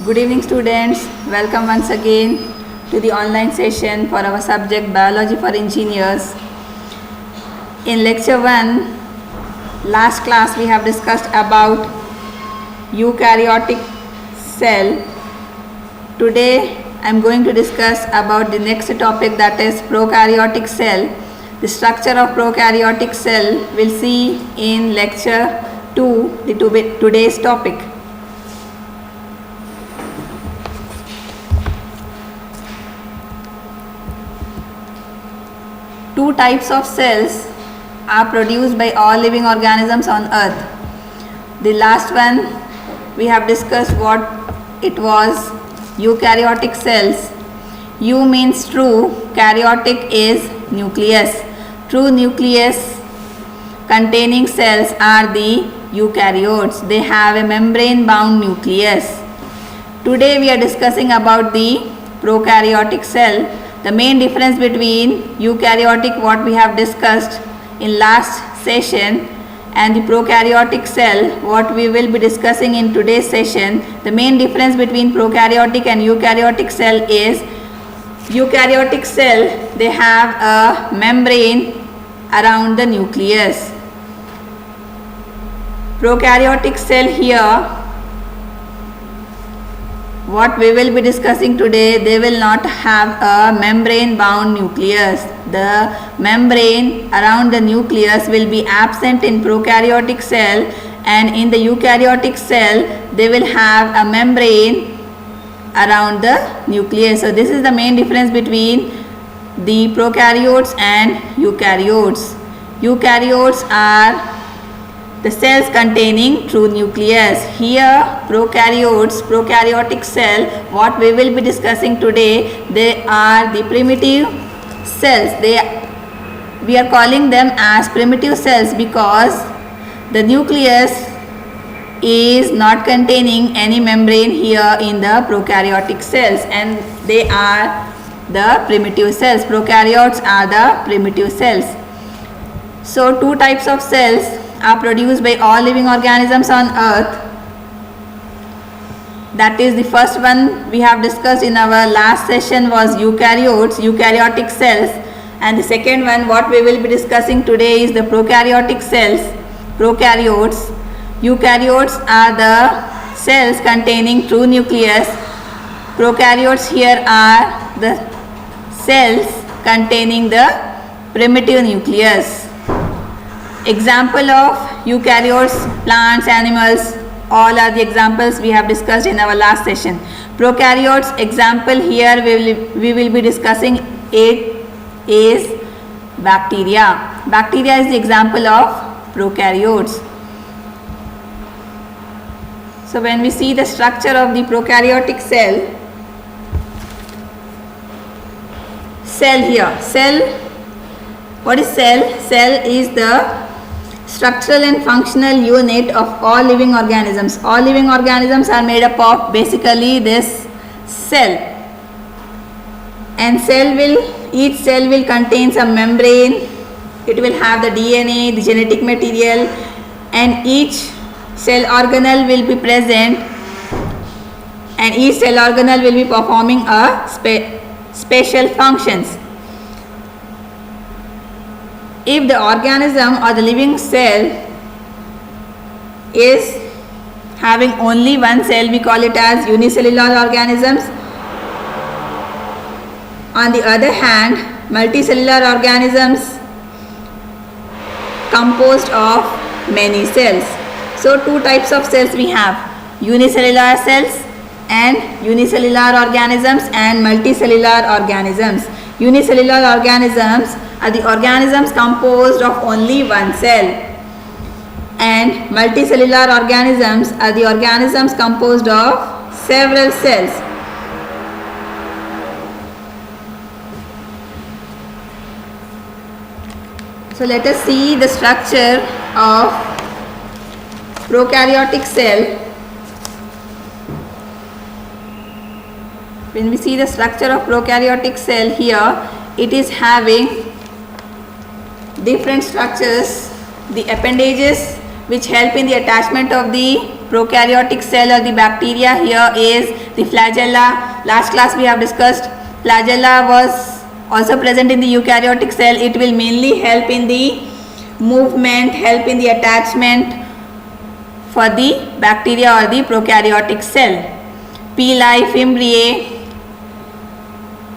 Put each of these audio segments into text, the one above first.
Good evening students, welcome once again to the online session for our subject Biology for Engineers. In lecture 1, last class we have discussed about eukaryotic cell. Today I am going to discuss about the next topic, that is prokaryotic cell. The structure of prokaryotic cell we'll see in lecture 2, today's topic. Two types of cells are produced by all living organisms on earth. The last one we have discussed what it was, eukaryotic cells. Eu means true, karyotic is nucleus. True nucleus containing cells are the eukaryotes. They have a membrane bound nucleus. Today we are discussing about the prokaryotic cell. The main difference between eukaryotic, what we have discussed in last session, and the prokaryotic cell, what we will be discussing in today's session. The main difference between prokaryotic and eukaryotic cell is, eukaryotic cell, they have a membrane around the nucleus. Prokaryotic cell here, what we will be discussing today, they will not have a membrane bound nucleus. The membrane around the nucleus will be absent in prokaryotic cell, and in the eukaryotic cell they will have a membrane around the nucleus. So this is the main difference between the prokaryotes and eukaryotes. Eukaryotes are the cells containing true nucleus. Here prokaryotic cell, what we will be discussing today, they are the primitive cells. We are calling them as primitive cells because the nucleus is not containing any membrane here in the prokaryotic cells, and they are the primitive cells. Prokaryotes are the primitive cells. So two types of cells are produced by all living organisms on earth. That is, the first one we have discussed in our last session was eukaryotes, eukaryotic cells, and the second one what we will be discussing today is the prokaryotic cells, prokaryotes. Eukaryotes are the cells containing true nucleus. Prokaryotes here are the cells containing the primitive nucleus. Example of eukaryotes, plants, animals, all are the examples we have discussed in our last session. Prokaryotes example here we will be discussing it is bacteria. Bacteria is the example of prokaryotes. So when we see the structure of the prokaryotic cell here, what is cell? Cell is the structural and functional unit of all living organisms. All living organisms are made up of basically this cell, and each cell will contain some membrane. It will have the DNA, the genetic material, and each cell organelle will be present, and each cell organelle will be performing a special functions. If the organism or the living cell is having only one cell, we call it as unicellular organisms. On the other hand, multicellular organisms composed of many cells. So two types of cells we have, unicellular cells and unicellular organisms and multicellular organisms. Unicellular organisms are the organisms composed of only one cell, and multicellular organisms are the organisms composed of several cells. So let us see the structure of prokaryotic cell. When we see the structure of prokaryotic cell here, it is having different structures. The appendages which help in the attachment of the prokaryotic cell or the bacteria here is the flagella. Last class we have discussed flagella was also present in the eukaryotic cell. It will mainly help in the movement, help in the attachment for the bacteria or the prokaryotic cell. Pili, fimbriae,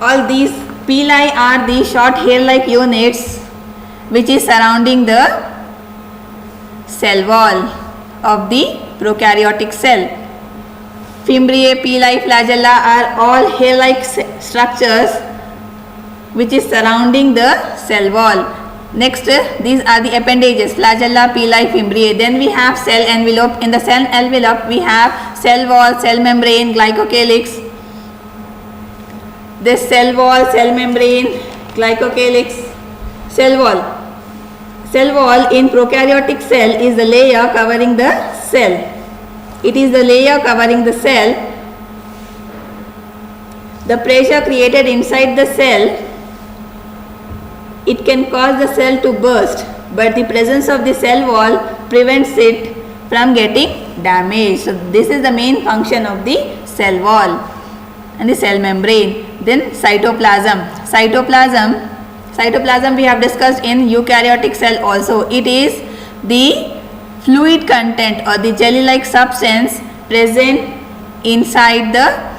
all these pili are the short hair-like units which is surrounding the cell wall of the prokaryotic cell. Fimbriae, pili, flagella are all hair-like structures which is surrounding the cell wall. Next, these are the appendages, flagella, pili, fimbriae. Then we have cell envelope. In the cell envelope, we have cell wall, cell membrane, glycocalyx. This cell wall, cell membrane, glycocalyx, cell wall. Cell wall in prokaryotic cell is the layer covering the cell. It is the layer covering the cell. The pressure created inside the cell, it can cause the cell to burst, but the presence of the cell wall prevents it from getting damaged. So this is the main function of the cell wall and the cell membrane. Then cytoplasm. Cytoplasm we have discussed in eukaryotic cell also. It is the fluid content or the jelly-like substance present inside the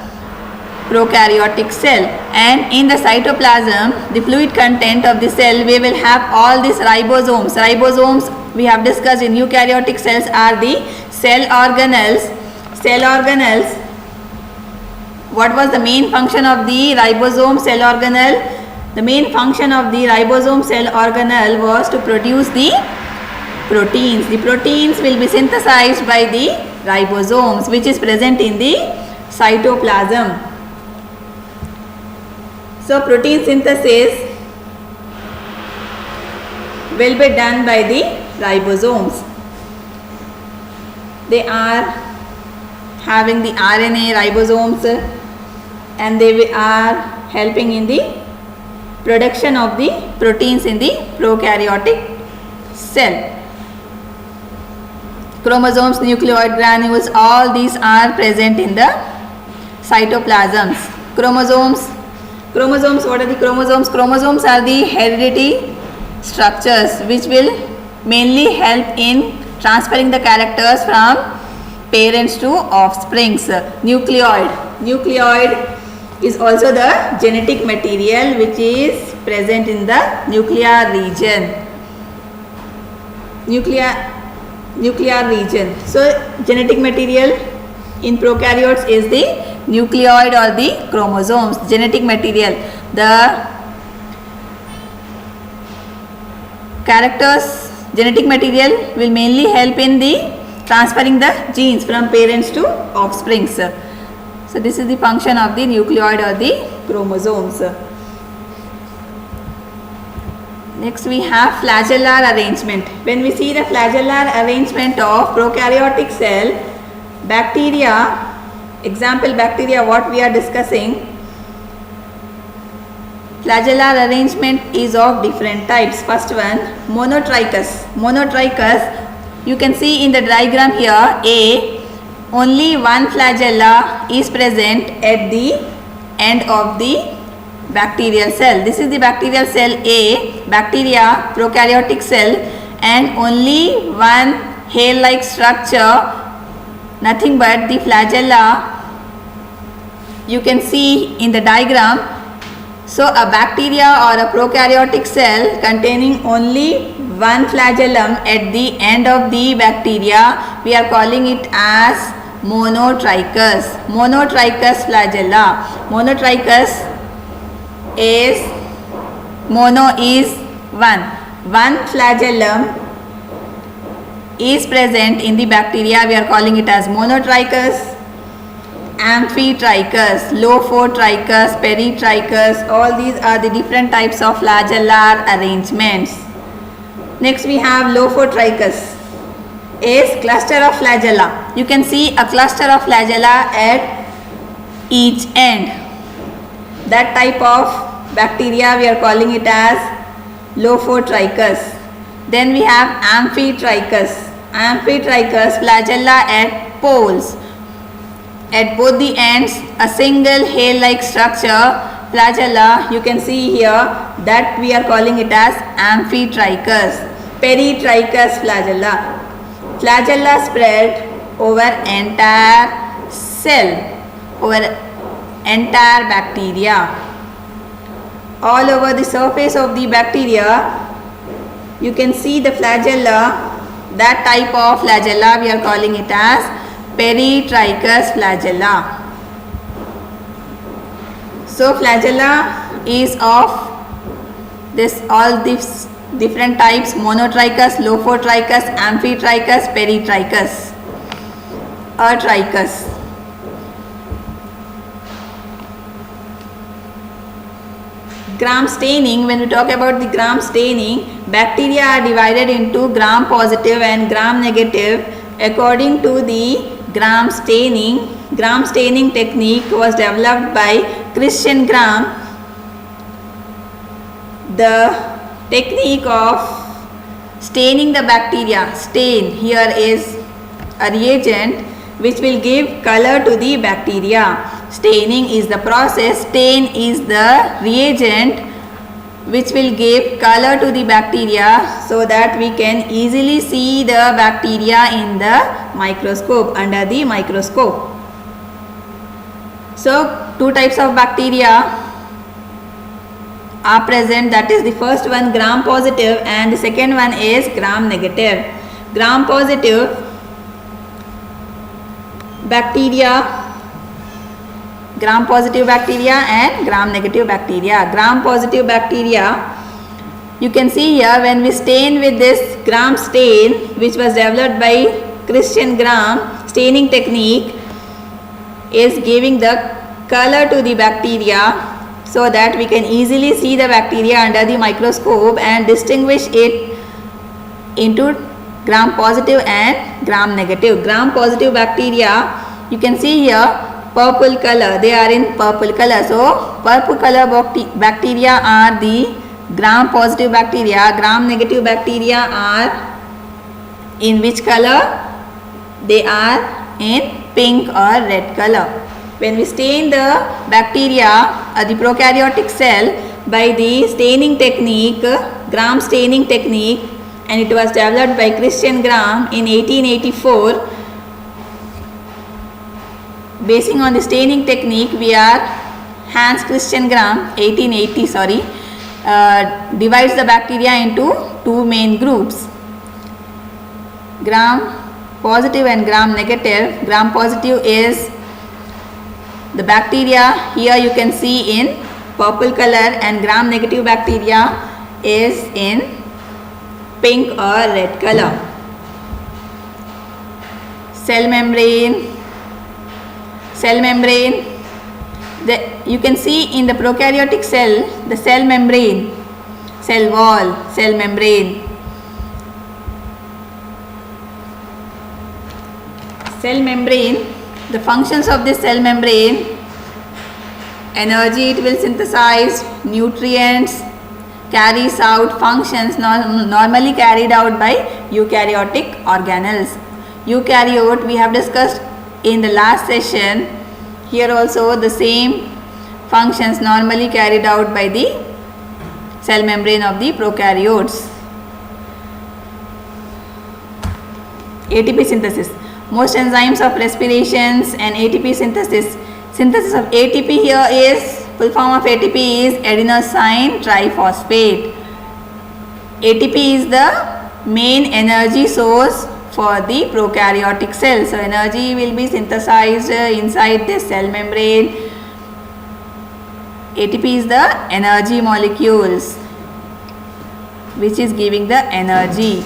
prokaryotic cell, and in the cytoplasm, the fluid content of the cell, we will have all these ribosomes. Ribosomes we have discussed in eukaryotic cells are the cell organelles. Cell organelles. What was the main function of the ribosome cell organelle? The main function of the ribosome cell organelle was to produce the proteins. The proteins will be synthesized by the ribosomes, which is present in the cytoplasm. So protein synthesis will be done by the ribosomes. They are having the RNA ribosomes, and they are helping in the production of the proteins in the prokaryotic cell. Chromosomes, nucleoid granules, all these are present in the cytoplasms. Chromosomes, what are the chromosomes? Chromosomes are the heredity structures which will mainly help in transferring the characters from parents to offsprings. Nucleoid is also the genetic material which is present in the nuclear region. Nuclear region. So genetic material in prokaryotes is the nucleoid or the chromosomes. Genetic material. The characters, genetic material will mainly help in the transferring the genes from parents to offsprings. So this is the function of the nucleoid or the chromosomes. Next we have flagellar arrangement. When we see the flagellar arrangement of prokaryotic cell, bacteria, example bacteria what we are discussing, flagellar arrangement is of different types. First one, monotrichous. Monotrichous, you can see in the diagram here, A, only one flagella is present at the end of the bacterial cell. This is the bacterial cell A, bacteria, prokaryotic cell, and only one hair-like structure, nothing but the flagella you can see in the diagram. So a bacteria or a prokaryotic cell containing only one flagellum at the end of the bacteria, we are calling it as monotrichous. Monotrichous flagella. Monotrichous is, mono is one. One flagellum is present in the bacteria, we are calling it as monotrichous. Amphitrichous, lophotrichous, peritrichous, all these are the different types of flagellar arrangements. Next we have lophotrichous, is cluster of flagella. You can see a cluster of flagella at each end. That type of bacteria we are calling it as lophotrichous. Then we have amphitrichous. amphitrachus flagella at poles. At both the ends, a single hair-like structure, flagella, you can see here, that we are calling it as amphitrachus. Peritrichus flagella. Flagella spread over entire cell, over entire bacteria. All over the surface of the bacteria, you can see the flagella. That type of flagella we are calling it as Peritrichus flagella. So flagella is of all these different types: monotrichus, lophotrichus, amphitrichus, peritrichus, atrichus. Gram staining, when we talk about the gram staining, bacteria are divided into gram positive and gram negative according to the gram staining. Gram staining technique was developed by Christian Gram. The technique of staining the bacteria, stain here is a reagent which will give color to the bacteria. Staining is the process, stain is the reagent which will give color to the bacteria so that we can easily see the bacteria in the microscope, under the microscope. So, two types of bacteria are present, that is the first one gram positive and the second one is gram negative. Gram positive bacteria, gram positive bacteria and gram negative bacteria. Gram positive bacteria, you can see here when we stain with this gram stain which was developed by Christian Gram, staining technique is giving the color to the bacteria so that we can easily see the bacteria under the microscope and distinguish it into gram positive and gram negative. Gram positive bacteria, you can see here purple color, they are in purple color. So purple color bacteria are the gram positive bacteria. Gram negative bacteria are in which color? They are in pink or red color. When we stain the bacteria, the prokaryotic cell by the staining technique, gram staining technique, and it was developed by Christian Gram in 1884. Basing on the staining technique, we are Hans Christian Gram 1880 divides the bacteria into two main groups, gram positive and gram negative. Gram positive is the bacteria, here you can see in purple color, and gram negative bacteria is in pink or red color. Cell membrane, you can see in the prokaryotic cell the cell membrane, cell wall, cell membrane. Cell membrane, the functions of this cell membrane: energy it will synthesize, nutrients, carries out functions normally carried out by eukaryotic organelles. Eukaryote we have discussed in the last session. Here also the same functions normally carried out by the cell membrane of the prokaryotes. ATP synthesis. Most enzymes of respirations and ATP synthesis. Synthesis of ATP here is, full form of ATP is adenosine triphosphate. ATP is the main energy source for the prokaryotic cell. So energy will be synthesized inside the cell membrane. ATP is the energy molecules which is giving the energy.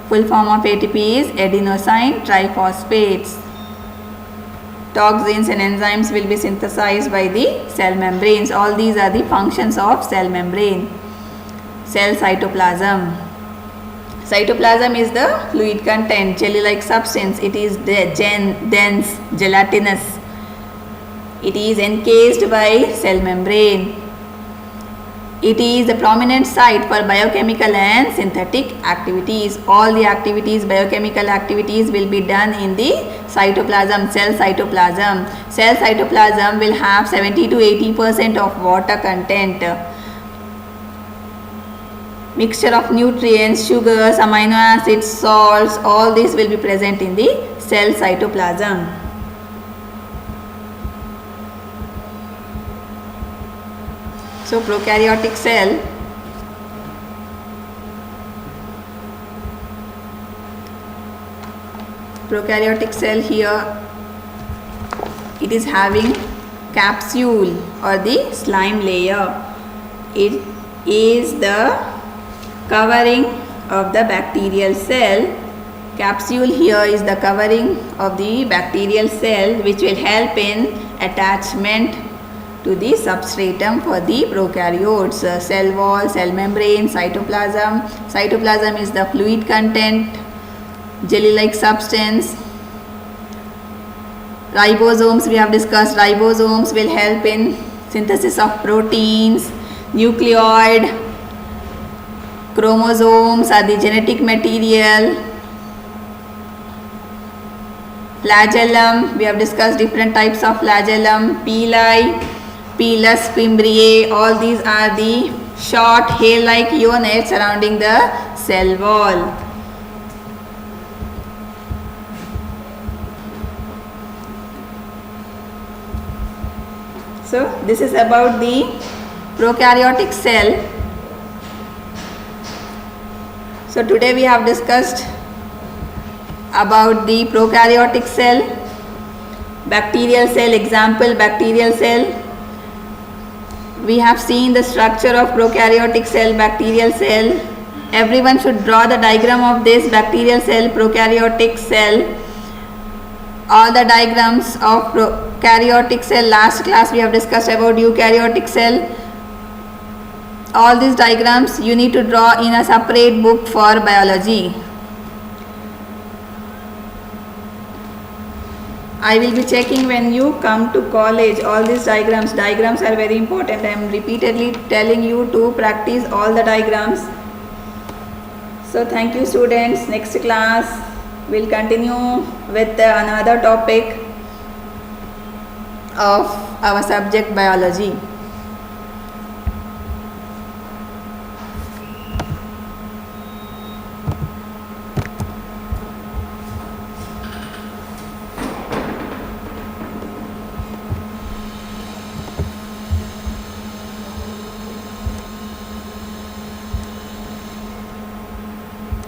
Full form of ATP is adenosine triphosphates. Toxins and enzymes will be synthesized by the cell membranes. All these are the functions of cell membrane. Cell cytoplasm. Cytoplasm is the fluid content, jelly-like substance. It is dense, gelatinous. It is encased by cell membrane. It is a prominent site for biochemical and synthetic activities. All the activities, biochemical activities will be done in the cytoplasm, cell cytoplasm. Cell cytoplasm will have 70 to 80% of water content. Mixture of nutrients, sugars, amino acids, salts, all these will be present in the cell cytoplasm. So prokaryotic cell here, it is having capsule or the slime layer. It is the covering of the bacterial cell. Capsule here is the covering of the bacterial cell, which will help in attachment to the substratum for the prokaryotes. Cell wall, cell membrane, cytoplasm. Cytoplasm is the fluid content, jelly-like substance. Ribosomes, we have discussed, ribosomes will help in synthesis of proteins. Nucleoid, chromosomes are the genetic material. Flagellum, we have discussed different types of flagellum. Pili, pilus, fimbriae, all these are the short hair-like units surrounding the cell wall. So this is about the prokaryotic cell. So today we have discussed about the prokaryotic cell, bacterial cell, example bacterial cell. We have seen the structure of prokaryotic cell, bacterial cell. Everyone should draw the diagram of this bacterial cell, prokaryotic cell. All the diagrams of prokaryotic cell. Last class we have discussed about eukaryotic cell. All these diagrams you need to draw in a separate book for biology. I will be checking when you come to college all these diagrams. Diagrams are very important. I am repeatedly telling you to practice all the diagrams. So thank you students. Next class we'll continue with another topic of our subject biology.